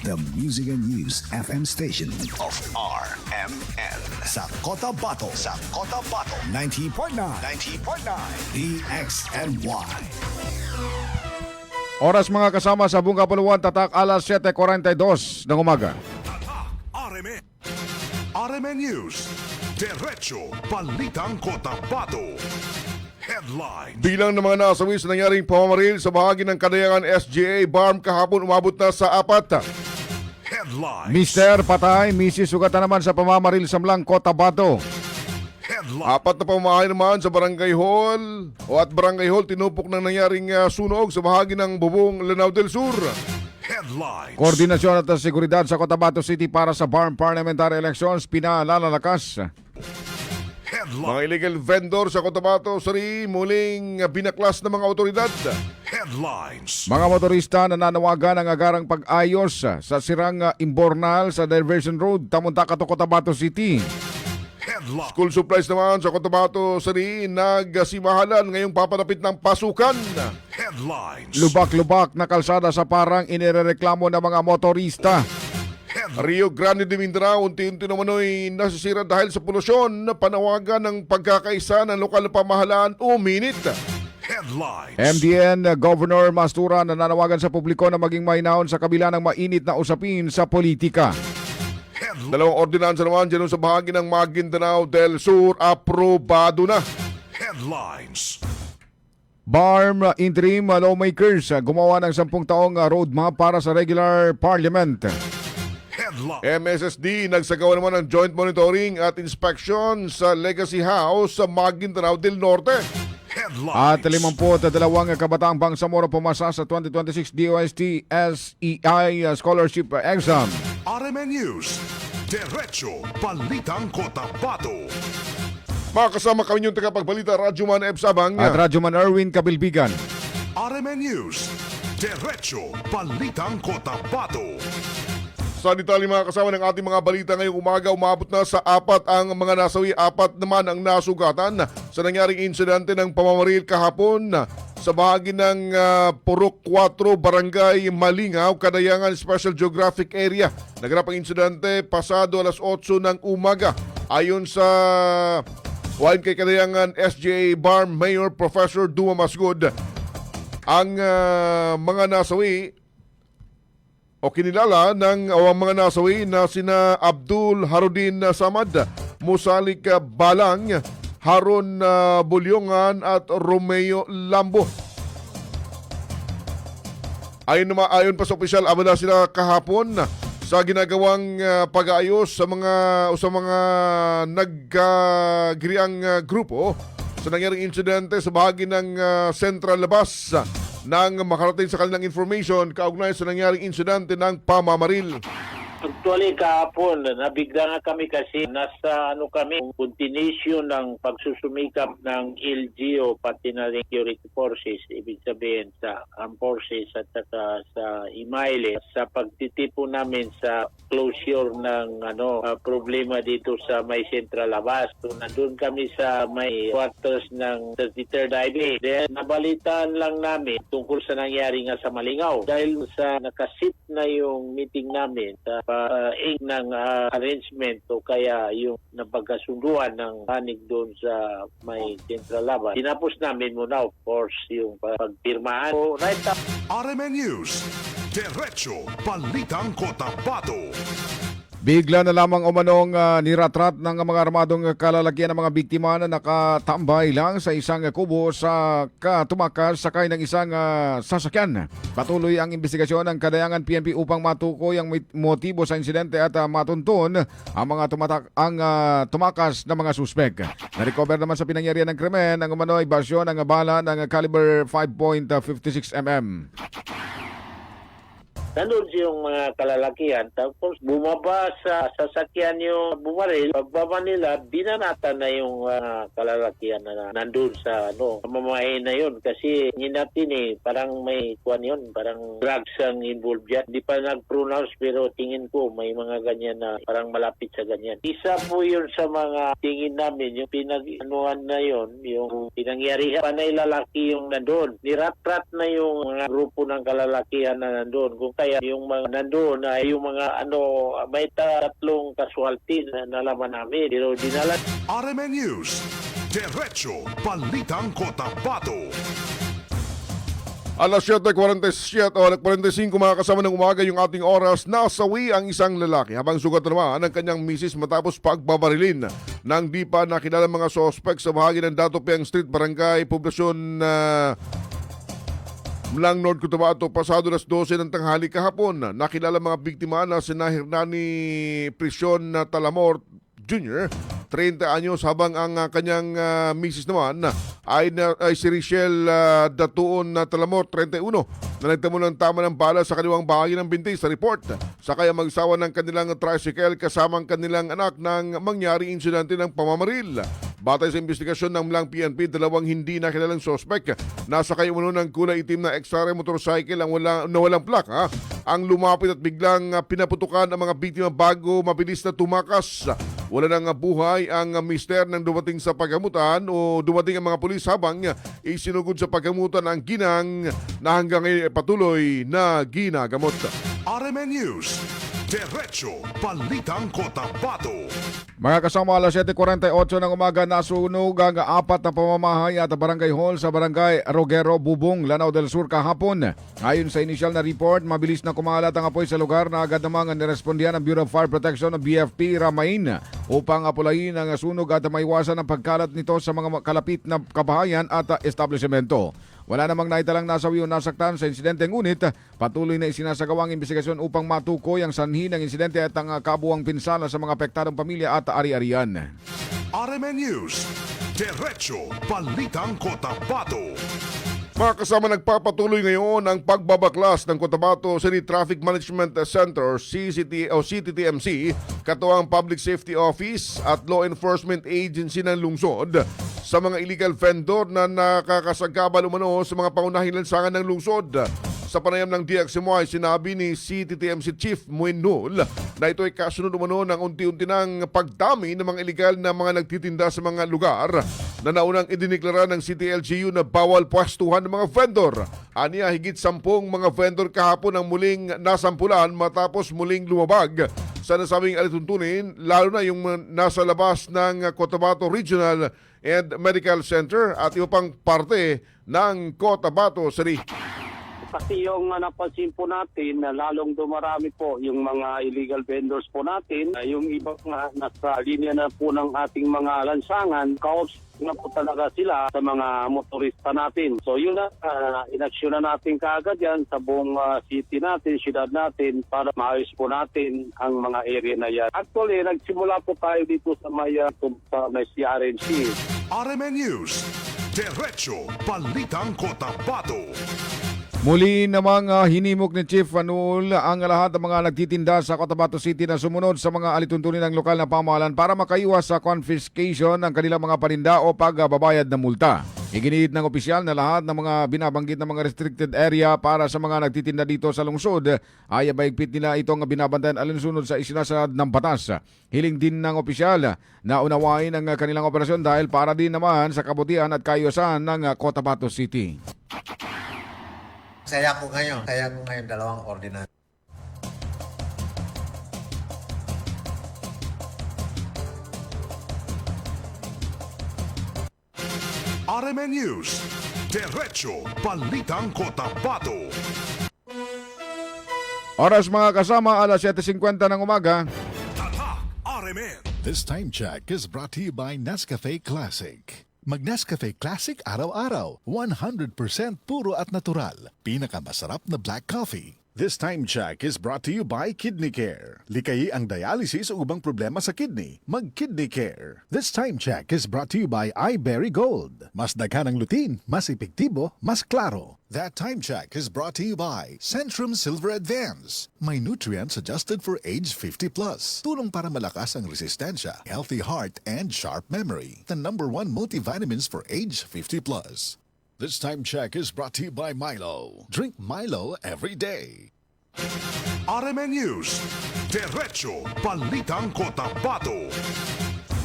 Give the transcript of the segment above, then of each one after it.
the Music and News FM station of RMN. Sa Cotabato. 90.9. DXNY. Oras mga kasama sa Buong Kapuluan, tatak alas 7:42 ng umaga. RMN. RMN News. Diretso Balitang Cotabato. Headline. Bilang ng mga nasawi sa nangyaring pamamaril sa bahagi ng Kadayangan SGA BARM kahapon umabot na sa 4. Headline. Mister patay, Mrs. sugatan naman sa pamamaril sa Mlang Cotabato. Headline. 4 na pamamahay naman sa Barangay Hall at Barangay Hall tinupok ng nangyaring sunog sa bahagi ng Bubong Lanao del Sur. Headlines. Koordinasyon at seguridad sa Cotabato City para sa BARM Parliamentary Elections pinalalakas. Headline. Mga illegal vendor sa Cotabato City muling binaklas ng mga otoridad. Headlines. Mga motorista nananawagan ng agarang pag-ayos sa sirang imbornal sa Diversion Road, Tamuntacato, Cotabato City. Headline. School supplies naman sa Cotabato City nagsimahalan ngayong papalapit ng pasukan. Headlines. Lubak-lubak na kalsada sa parang inirereklamo ng mga motorista. Rio Grande de Mindanao unti-unti namano'y nasisira dahil sa polusyon. Panawagan ng pagkakaisa ng lokal na pamahalaan uminit. Headlines. MDN Governor Mastura nananawagan sa publiko na maging mainahon sa kabila ng mainit na usapin sa politika. Headlines. Dalawang ordinansa naman dyan sa bahagi ng Maguindanao del Sur aprobado na. Headlines. BARM Interim Lawmakers gumawa ng 10 taong roadmap para sa regular parliament. Headlines. MSSD nagsagawa naman ng joint monitoring at inspection sa Legacy House sa Maguindanao del Norte. Headlines. At 52 kabataang Bangsamoro pumasa sa 2026 DOST SEI Scholarship Exam. RMN News. Diretso Balitang Cotabato. Mga kasama kami yung tagapagbalita, Radyo Man F. Sabang. At Radyoman Erwin Kabilbigan. RMN News. Diretso Balitang Cotabato. Sa detalye mga kasama ng ating mga balita ngayong umaga, umabot na sa 4 ang mga nasawi, 4 naman ang nasugatan sa nangyaring insidente ng pamamaril kahapon sa bahagi ng Purok 4, Barangay Malingaw, Kadayangan Special Geographic Area. Naganap ang insidente pasado alas 8 ng umaga. Ayon kay Kadayangan SGA BARM Mayor Professor Duma Masgud, ang mga nasawi o kinilala ng mga nasawi na sina Abdul Harudin Samad, Musalik Balang, Haron Bulyongan at Romeo Lambo. Ayon pa sa opisyal, abala sila kahapon sa ginagawang pag-aayos sa mga nagkagiriang grupo sa nangyaring insidente sa bahagi ng Central Labas nang makarating sa kanilang information kaugnay sa nangyaring insidente ng pamamaril. Actually, kahapon, nabigla nga kami kasi nasa continuation ng pagsusumikap ng LGO pati na rin security forces, ibig sabihin sa armed forces at saka sa Imayle sa pagtitipo namin sa closure ng problema dito sa may Central Labas. So, nandun kami sa may quarters ng 33rd Highway. Then, nabalitaan lang namin tungkol sa nangyari nga sa Malingaw. Dahil sa nakasit na yung meeting namin sa ng arrangement o kaya yung napagkasunduan ng panig doon sa may Central Labas. Tinapos namin muna, of course, yung pagpirmahan. So, right up. RMN News. Diretso Balitang Cotabato. Bigla na lamang umanong niratrat ng mga armadong kalalakihan ng mga biktima na nakatambay lang sa isang kubo sa katumakas sakay ng isang sasakyan. Patuloy ang investigasyon ng Kadayangan PNP upang matukoy ang motibo sa insidente at matuntun ang mga tumakas na mga suspek. Na-recover naman sa pinangyarihan ng krimen ang umano'y basyo ng bala ng caliber 5.56 mm. Nandun yung mga kalalakihan, tapos bumaba sa sasakyan yung bumaril. Pagbaba nila, binanatan na yung kalalakihan na nandun sa mamamahay na yun. Kasi natin parang may parang drugs ang involved yan. Di pa nag-pronounce pero tingin ko may mga ganyan na parang malapit sa ganyan. Isa po yun sa mga tingin namin, yung pinag-anuhan na yun, yung pinangyarihan. Panay lalaki yung nandun. Nirat-rat na yung mga grupo ng kalalakihan na nandun. Kung kaya yung mga nandoon ay yung mga may tatlong casualty na nalaman namin. Pero dinala RMN News, Diretso Balitang Cotabato. Alas 7:47 o 45 mga kasama ng umaga yung ating oras, nasawi ang isang lalaki habang sugat naman ang kanyang misis matapos pagbabarilin ng di pa nakilala mga sospek sa bahagi ng Datopiang Street, Barangay Poblasyon Mlang North Cotabato pasado las 12 ng tanghali kahapon. Nakilala mga biktima na sina Hernani Prisión Talamor Jr., 30 anyos, habang ang kanyang misis naman ay si Richelle Datuon Talamor, 31, na nagtamo ng tama ng bala sa kanilang bahagi ng binti sa report. Sakay ang mag-isawa ng kanilang tricycle kasamang kanilang anak nang mangyari insidente ng pamamaril. Batay sa investigasyon ng Mlang PNP, dalawang hindi nakilalang sospek nasakay umano ng kulay itim na XR motorcycle na walang plaka ang lumapit at biglang pinaputukan ang mga biktima bago mabilis na tumakas. Wala nang buhay ang mister nang dumating sa paggamutan o dumating ang mga pulis habang isinugod sa paggamutan ang ginang na hanggang ngayon patuloy na ginagamot. RMN News, Diretso Balitang Cotabato. Mga kasama, alas 7:48 ng umaga, nasunog ang 4 na pamamahay at barangay hall sa barangay Rogero, Bubong, Lanao del Sur kahapon. Ayon sa inisyal na report, mabilis na kumalat ang apoy sa lugar na agad namang nirespondihan ng Bureau of Fire Protection ng BFP Ramain upang apulayin ang sunog at maiwasan ang pagkalat nito sa mga kalapit na kabahayan at establishmento. Wala namang naitalang nasawi o nasaktan sa insidente, ngunit patuloy na isinasagawang investigasyon upang matukoy ang sanhi ng insidente at ang kabuuang pinsala sa mga apektadong pamilya at ari-arian. RMN News, Diretso Balitang Cotabato. Mga kasama, nagpapatuloy ngayon ang pagbabaklas ng Cotabato City Traffic Management Center o CTTMC, katuwang Public Safety Office at Law Enforcement Agency ng lungsod sa mga illegal vendor na nakakasagabal umano sa mga pangunahing lansangan ng lungsod. Sa panayam ng DXMY, sinabi ni CTTMC Chief Muinul na ito ay kasunod umano ng unti-unti ng pagdami ng mga illegal na mga nagtitinda sa mga lugar na naunang idiniklara ng CTLGU na bawal pwestuhan ng mga vendor. Aniya, higit 10 mga vendor kahapon ang muling nasampulan matapos muling lumabag sa nasabing alituntunin, lalo na yung nasa labas ng Cotabato Regional and Medical Center at iba pang parte ng Cotabato City. Kasi yung napansin po natin na lalong dumarami po yung mga illegal vendors po natin, yung iba nga nasa linya na po ng ating mga lansangan, kaos na po talaga sila sa mga motorista natin. So yun na, inaksyon na natin kaagad yan sa buong city natin, syudad natin, para maayos po natin ang mga area na yan. Actually, nagsimula po tayo dito sa may CRNC. RMN News, Diretso Balitang Cotabato. Muli namang hinimok ni Chief Anul ang lahat ng mga nagtitinda sa Cotabato City na sumunod sa mga alituntunin ng lokal na pamahalaan para makaiwas sa confiscation ng kanilang mga paninda o pagbabayad ng multa. Iginiit ng opisyal na lahat ng mga binabanggit na mga restricted area para sa mga nagtitinda dito sa lungsod ay maigpit nila itong binabantayan alinsunod sa isinasaad ng batas. Hiling din ng opisyal na unawain ang kanilang operasyon dahil para din naman sa kabutihan at kaayusan ng Cotabato City. Saya ko ngayon dalawang ordinance. RMN News, Diretso Balitang Cotabato. Oras mga kasama, alas 7:50 ng umaga. Tatak RMN. This time check is brought to you by Nescafe Classic. Mag-Nescafe Classic araw-araw. 100% puro at natural. Pinakamasarap na black coffee. This time check is brought to you by Kidney Care. Likayi ang dialysis o ubang problema sa kidney. Mag-Kidney Care. This time check is brought to you by iBerry Gold. Mas daghan ang lutin, mas epektibo, mas klaro. That time check is brought to you by Centrum Silver Advance. May nutrients adjusted for age 50 plus. Tulong para malakas ang resistensya, healthy heart, and sharp memory. The #1 multivitamins for age 50 plus. This time check is brought to you by Milo. Drink Milo every day. RMN News, Diretso Balitang Cotabato.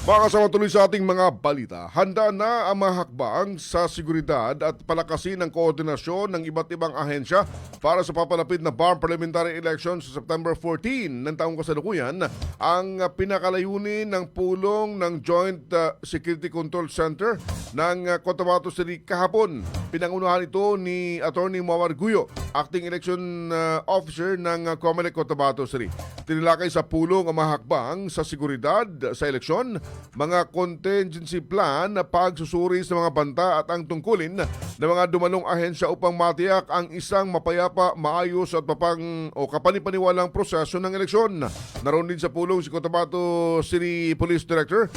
Mga kasama, tuloy sa ating mga balita. Handa na ang mga hakbang sa seguridad at palakasin ang koordinasyon ng iba't ibang ahensya para sa papalapit na BARM parliamentary elections sa September 14 ng taong kasalukuyan. Ang pinakalayunin ng pulong ng Joint Security Control Center ng Cotabato City kahapon. Pinangunahan ito ni Attorney Mawar Guyo, Acting Election Officer ng COMELEC Cotabato City. Tinilakay sa pulong ang mga hakbang sa seguridad sa eleksyon, mga contingency plan na pagsusuri sa mga banta at ang tungkulin ng mga dumanong ahensya upang matiyak ang isang mapayapa, maayos at kapanipaniwalang proseso ng eleksyon. Naroon din sa pulong si Cotabato City Police Director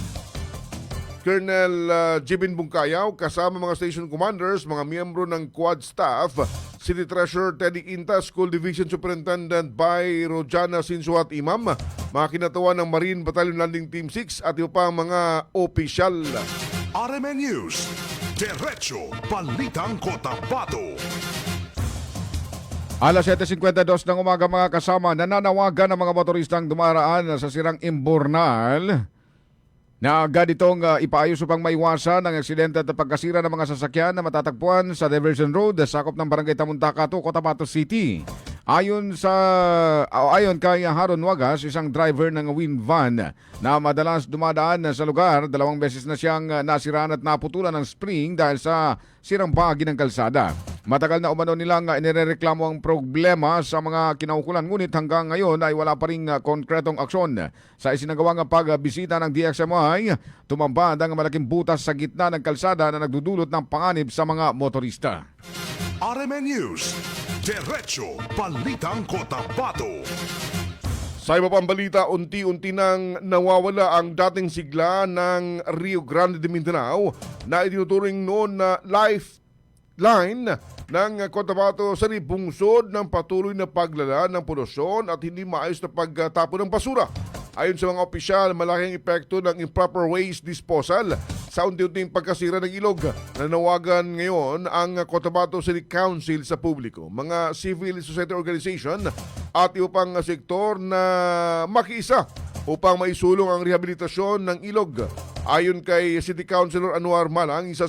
Colonel Jibin Bungkayaw kasama mga station commanders, mga miyembro ng quad staff, City Treasurer Teddy Inta, School Division Superintendent by Rojana Sinsuat Imam, mga kinatawan ng Marine Battalion Landing Team 6 at iba pang mga opisyal. RMN News, Diretso Balitang Cotabato. Alas 7:52 ng umaga mga kasama, nananawagan ang mga motoristang dumaraan sa sirang Imbornal na agad itong ipaayos upang maiwasan ang aksidente at pagkasira ng mga sasakyan na matatagpuan sa Diversion Road, sakop ng Barangay Tamuntaka, Cotabato City. Ayon kay Haron Wagas, isang driver ng wind van na madalas dumadaan sa lugar, 2 beses na siyang nasiraan at naputulan ng spring dahil sa sirang bahagi ng kalsada. Matagal na umano nilang inirereklamo ang problema sa mga kinaukulan, ngunit hanggang ngayon ay wala pa ring konkretong aksyon. Sa isinagawang pagbisita ng DXMI, tumambad ang malaking butas sa gitna ng kalsada na nagdudulot ng panganib sa mga motorista. RMN News, Diretso Balitang Cotabato. Sa iba pang balita, unti-unti nang nawawala ang dating sigla ng Rio Grande de Mindanao na itinuturing noon na lifeline ng Cotabato City, bungsod ng patuloy na paglala ng polusyon at hindi maayos na pagtapon ng basura. Ayon sa mga opisyal, malaking epekto ng improper waste disposal sa unti-unting pagkasira ng ilog. Nanawagan ngayon ang Cotabato City Council sa publiko, mga civil society organization at iba pang sektor na makiisa upang maisulong ang rehabilitasyon ng ilog. Ayon kay City Councilor Anwar Malang, isa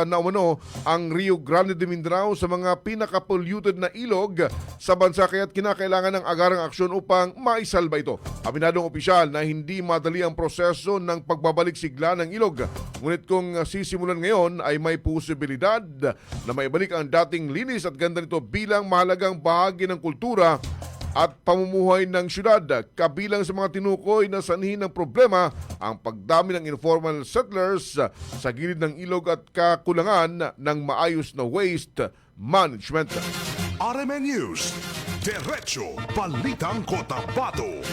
na umano ang Rio Grande de Mindanao sa mga pinaka-polluted na ilog sa bansa, kaya't kinakailangan ng agarang aksyon upang maisalba ito. Aminadong opisyal na hindi madali ang proseso ng pagbabalik sigla ng ilog. Ngunit kung sisimulan ngayon ay may posibilidad na maibalik ang dating linis at ganda nito bilang mahalagang bahagi ng kultura at pamumuhay ng syudad. Kabilang sa mga tinukoy na sanhin ng problema ang pagdami ng informal settlers sa gilid ng ilog at kakulangan ng maayos na waste management. RMN News, Diretso Balitang Cotabato.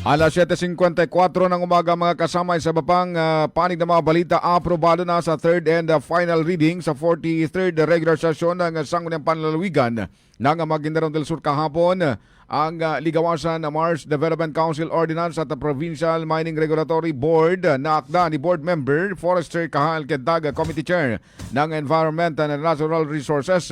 Alas 7:54 ng umaga mga kasama, sa babang panig ng mga balita, aprobado na sa third and final reading sa 43rd regular session ng Sangguniang Panlalawigan ng Maguindanao del Sur kahapon ang Ligawasan Mars Development Council Ordinance at the Provincial Mining Regulatory Board na akda ni Board Member Forester Kahal Kedag, Committee Chair ng Environment and Natural Resources.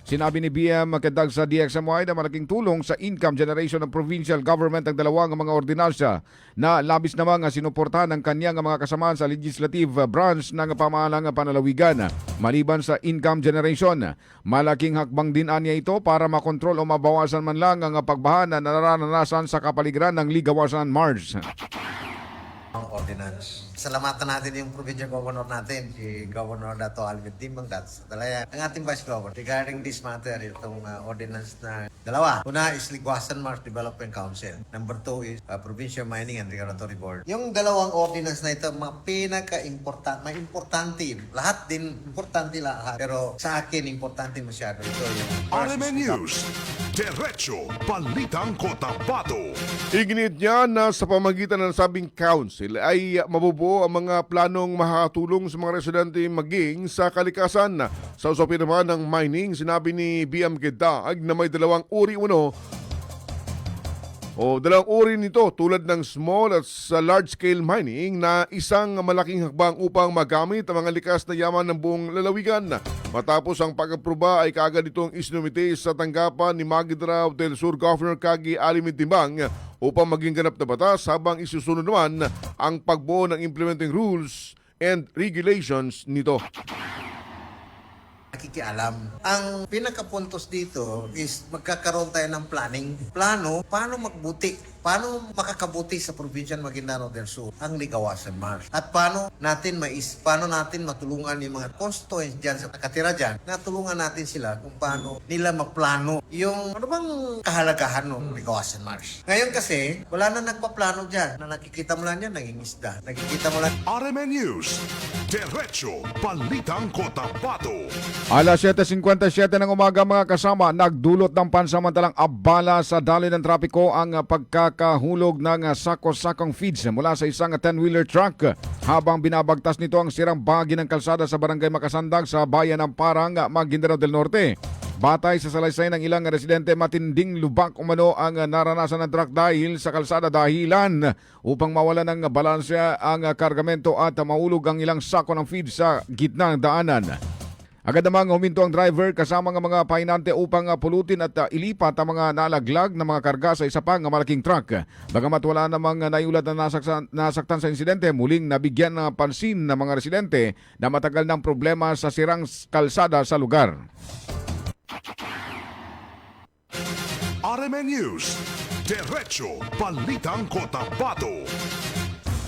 Sinabi ni BM Kedag sa DXMY na malaking tulong sa income generation ng provincial government ang dalawang mga ordinansya na labis namang sinuportahan ng kanyang mga kasamaan sa legislative branch ng pamahalang panlalawigan. Maliban sa income generation, malaking hakbang din anya ito para makontrol o mabawasan man lang ang pagbaha na nararanasan sa kapaligiran ng Ligawasan Mars. Ang ordinance. Salamatan natin yung provincial governor natin, si Governor Dato Alvin Timbang, that's Dalaya. Ang ating Vice Governor, regarding this matter, itong ordinance na dalawa. Una is Ligawasan Mars Development Council. Number 2 is Provincial Mining and Regulatory Board. Yung dalawang ordinance na ito, may importante. Lahat din, importante lahat. Pero sa akin, importante masyado ito. Yung RMN News, Diretso Balitang Cotabato. Iginit niya na sa pamagitan ng sabing council ay mabubuo ang mga planong makakatulong sa mga residente maging sa kalikasan. Sa usapin naman ng mining, sinabi ni BM Kedag na may dalawang uri nito tulad ng small at large-scale mining na isang malaking hakbang upang magamit ang mga likas na yaman ng buong lalawigan. Matapos ang pag-aproba ay kaagad itong isinumite sa tanggapan ni Maguindanao del Sur Governor Kagi Alimid Timbang upang maging ganap na batas habang isusunod naman ang pagbuo ng implementing rules and regulations nito. Nakikialam. Ang pinakapuntos dito is magkakaroon tayo ng planning. Plano, paano magbuti? Paano makakabuti sa Provincial Maguindanao del Sur ang Ligawasan Marsh? At paano natin matulungan yung mga constituents dyan sa nakatira dyan, natulungan natin sila kung paano nila magplano yung ano bang kahalagahan ng Ligawasan Marsh. Ngayon kasi, wala na nagpaplano dyan. Na nakikita mo lang yan, nangingisda. Nakikita mo lang RMN News, Diretso Balitang Cotabato. Alas 7:57 ng umaga mga kasama, nagdulot ng pansamantalang abala sa daloy ng trapiko ang pagkakahulog ng sako-sakong feeds mula sa isang 10-wheeler truck habang binabagtas nito ang sirang bahagi ng kalsada sa barangay Makasandag sa bayan ng Parang, Maguindanao del Norte. Batay sa salaysay ng ilang residente, matinding lubak umano ang naranasan ng truck dahil sa kalsada, dahilan upang mawala ng balansya ang kargamento at maulog ang ilang sako ng feed sa gitna ng daanan. Agad namang huminto ang driver kasama ng mga pahinante upang pulutin at ilipat ang mga nalaglag na mga karga sa isa pang malaking truck. Bagamat wala namang naiulat na nasaktan sa insidente, muling nabigyan ng pansin ng mga residente na matagal ng problema sa sirang kalsada sa lugar. RMN News, Diretso Balitang Cotabato.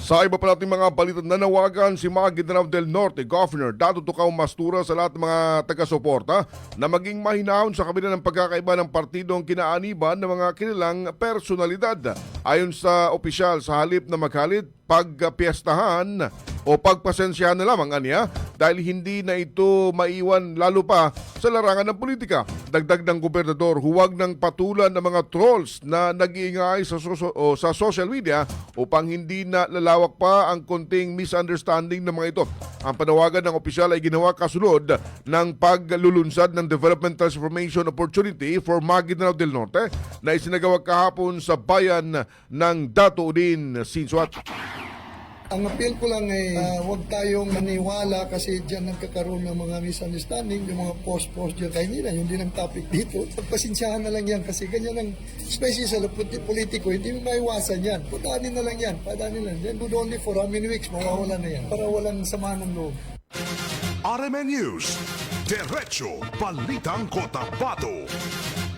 Sa iba pa nating mga balita, nanawagan si Maguindanao del Norte Governor Dato Tucao Mastura sa lahat ng mga taga-suporta na maging mahinahon sa kabila ng pagkakaiba ng partidong kinaaniban ng mga kilalang personalidad. Ayon sa opisyal, sa halip na maghalit, pagpiestahan o pagpasensyahan na lamang aniya dahil hindi na ito maiwan lalo pa sa larangan ng politika. Dagdag ng gobernador, huwag ng patulan ng mga trolls na nag-iingay sa social media upang hindi na lalawak pa ang konting misunderstanding ng mga ito. Ang panawagan ng opisyal ay ginawa kasunod ng paglulunsad ng Development Transformation Opportunity for Maguindanao del Norte na isinagawa kahapon sa bayan ng Dato Udin, Sinsuat. Ang appeal ko lang ay huwag tayong maniwala kasi diyan nagkakaroon ng mga misunderstanding, yung mga post-post diyan kay nila, yun din ang topic dito. Pagpasensyahan na lang yan kasi ganyan ang especially sa politiko, hindi mo maiwasan yan. Padanin na lang yan, padanin lang. Then good only for how many weeks, mawawala na yan para walang sama ng loob. RMN News, Diretso Balitang Cotabato.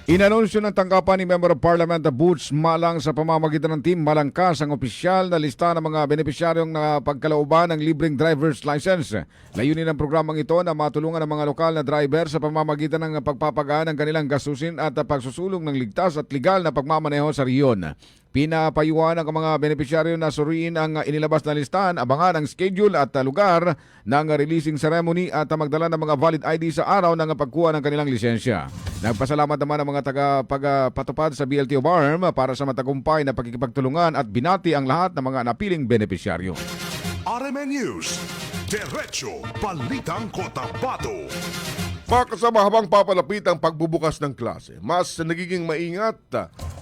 Inanunsyo ng tanggapan ni Member of Parliament Boots Malang sa pamamagitan ng Team Malangkas ang opisyal na lista ng mga benepisyaryong na pagkalooban ng libreng driver's license. Layunin ng programang ito na matulungan ang mga lokal na driver sa pamamagitan ng pagpapagaan ng kanilang gastusin at pagsusulong ng ligtas at legal na pagmamaneho sa riyon. Pinapayuhan ang mga benepisyaryo na suriin ang inilabas na listahan, abangan ang schedule at lugar ng releasing ceremony at magdala ng mga valid ID sa araw ng pagkuha ng kanilang lisensya. Nagpasalamat naman ang mga tagapagpatupad sa BLTO BARM para sa matagumpay na pagkikipagtulungan at binati ang lahat ng mga napiling benepisyaryo. RMN News, Diretso Balitang Cotabato. Mga kasama, habang papalapit ang pagbubukas ng klase, mas nagiging maingat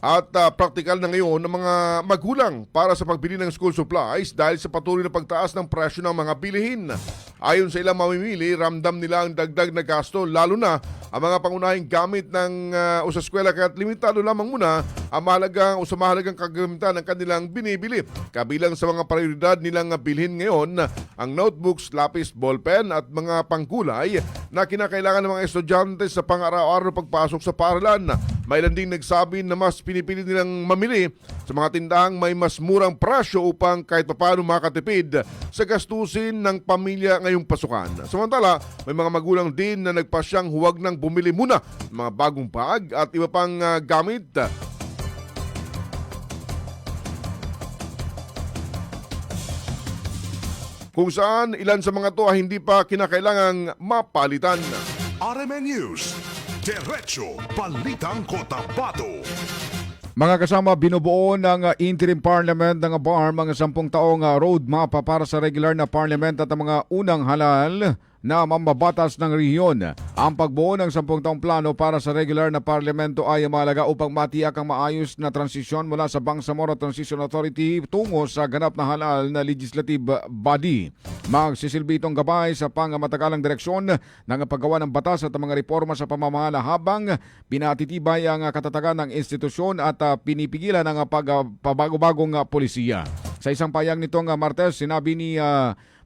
at praktikal na ngayon ng mga magulang para sa pagbili ng school supplies dahil sa patuloy na pagtaas ng presyo ng mga bilihin. Ayon sa ilang mamimili, ramdam nila ang dagdag na gasto, lalo na ang mga pangunahing gamit ng sa eskwela, kaya't limitado lamang muna ang mahalagang kagamitan ng kanilang binibili. Kabilang sa mga prioridad nilang bilhin ngayon, ang notebooks, lapis, ballpen at mga pangkulay na kinakailangan ng mga estudyante sa pang-araw-araw pagpasok sa paaralan. May ilan ding nagsabi na mas pinipili nilang mamili sa mga tindahang may mas murang presyo upang kahit papaano makatipid sa gastusin ng pamilya ngayong pasukan. Samantala, may mga magulang din na nagpasyang huwag nang bumili muna ng mga bagong bag at iba pang gamit. Kung saan ilan sa mga to ay hindi pa kinakailangang mapalitan. RMN News, Diretso Balitang Cotabato. Mga kasama, binubuo ng interim parliament ng BARM ang 10 taong roadmap para sa regular na parliament at ang mga unang halal na mambabatas ng rehiyon. Ang pagbuo ng 10 taong plano para sa regular na parlamento ay mahalaga upang matiyak ang maayos na transisyon mula sa Bangsamoro Transition Authority tungo sa ganap na halal na legislative body. Magsisilbi itong gabay sa pangmatagalang direksyon ng paggawa ng batas at mga reforma sa pamamahala habang pinatitibay ang katatagan ng institusyon at pinipigilan ang pabagong polisiya. Sa isang payag nitong Martes, sinabi ni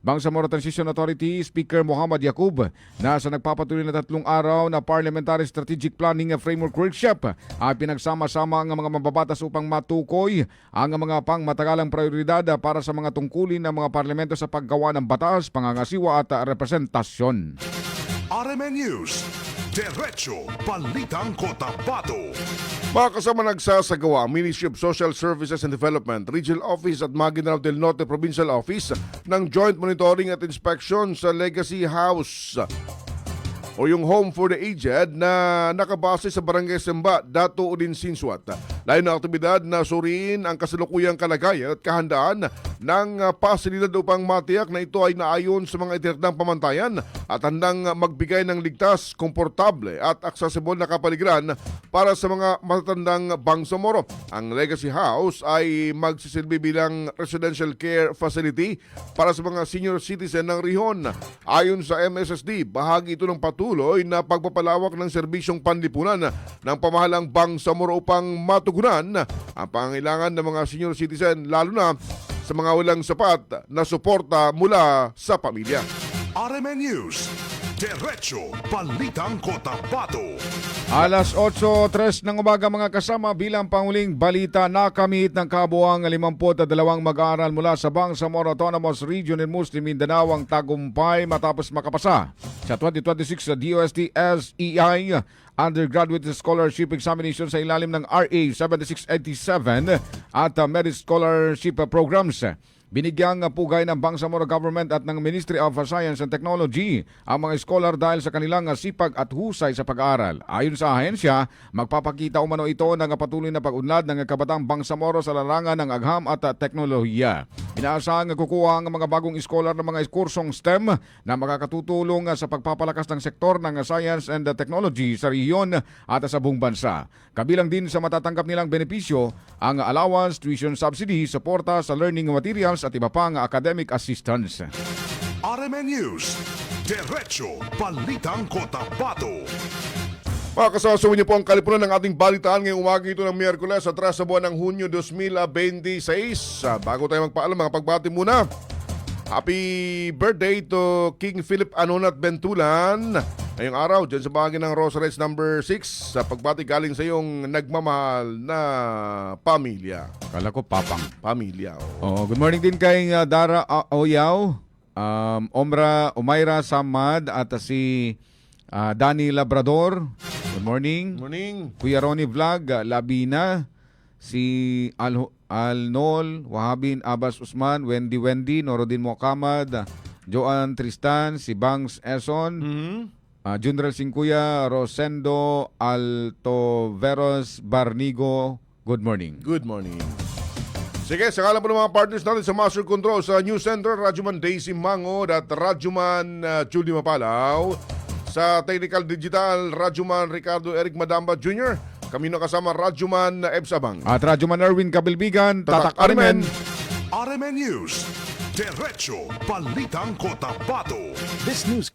Bangsamoro Transition Authority Speaker Muhammad Yacub na sa nagpapatuloy na 3 araw na Parliamentary Strategic Planning Framework Workshop ay pinagsama-sama ang mga mababatas upang matukoy ang mga pangmatagalang prioridad para sa mga tungkulin ng mga parlamento sa paggawa ng batas, pangangasiwa at representasyon. RMN News, Diretso Balitang Cotabato. Mga kasama nagsasagawa, Ministry of Social Services and Development, Regional Office at Maguindanao del Norte Provincial Office ng Joint Monitoring at Inspection sa Legacy House o yung Home for the Aged na nakabase sa Barangay Semba, Dato Udin Sinsuat. Layo na aktibidad na suriin ang kasalukuyang kalagayan at kahandaan ng pasilidad upang matiyak na ito ay naayon sa mga itinerang pamantayan at handang magbigay ng ligtas, komportable at accessible na kapaligiran para sa mga matatandang Bangsamoro. Ang Legacy House ay magsisilbi bilang residential care facility para sa mga senior citizen ng Rihon. Ayon sa MSSD, bahagi ito ng patuloy na pagpapalawak ng serbisyong panlipunan ng pamahalang Bangsamoro upang matugunan ang pangangailangan ng mga senior citizen lalo na sa mga walang sapat na suporta mula sa pamilya. RMN News, Diretso Balitang Cotabato. Alas 8:03 ng umaga mga kasama, bilang panguling balita, nakamit ng kabuang 52 mag-aaral mula sa Bangsamoro Autonomous Region in Muslim Mindanao ang tagumpay matapos makapasa sa 2026 DOST SEI Undergraduate Scholarship Examination sa ilalim ng RA 7687 at Merit Scholarship Programs. Binigyang pugay ng Bangsamoro Government at ng Ministry of Science and Technology ang mga scholar dahil sa kanilang sipag at husay sa pag-aaral. Ayon sa ahensya, magpapakita umano ito ng patuloy na pag-unlad ng kabatang Bangsamoro sa larangan ng agham at teknolohiya. Inaasahang kukuha ang mga bagong scholar ng mga kursong STEM na makakatutulong sa pagpapalakas ng sektor ng science and technology sa rehiyon at sa buong bansa. Kabilang din sa matatanggap nilang benepisyo ang allowance, tuition subsidy, suporta sa learning materials at iba pang academic assistance. RMN News, Diretso Balitang Cotabato. Mga kasama niyo po ang kalipunan ng ating balitaan ngayong umaga ito ng Miyerkules sa sa buwan ng Hunyo 2026. Bago tayo magpaalam, mga pagbati muna. Happy birthday to King Philip Anonat Bentulan. Ngayong araw, dyan sa bahagi ng Rosaries number 6, sa pagbati galing sa iyong nagmamahal na pamilya. Kala ko papang. Pamilya. Oh, good morning din kay Dara Oyaw, Umayra Samad at si Danny Labrador. Good morning. Morning. Kuya Ronnie Vlog, Labina, si Alnol, Wahabin Abbas Usman, Wendy, Norodin Mokamad, Joan Tristan, si Bangs Eson, Junrel Singkuya, Rosendo Altoveros Barnigo. Good morning. Good morning. Sige, sa ngalan po ng mga partners natin sa Master Control sa News Center, Radyoman Daisy Mangod at Radyoman Julie Mapalaw. Sa Technical Digital, Radyoman Ricardo Eric Madamba Jr. Kami na kasama Radyoman Ebsabang. At Radyoman Erwin Kabilbigan, Tatak Arimen. RMN News, Diretso Balitang Cotabato. This news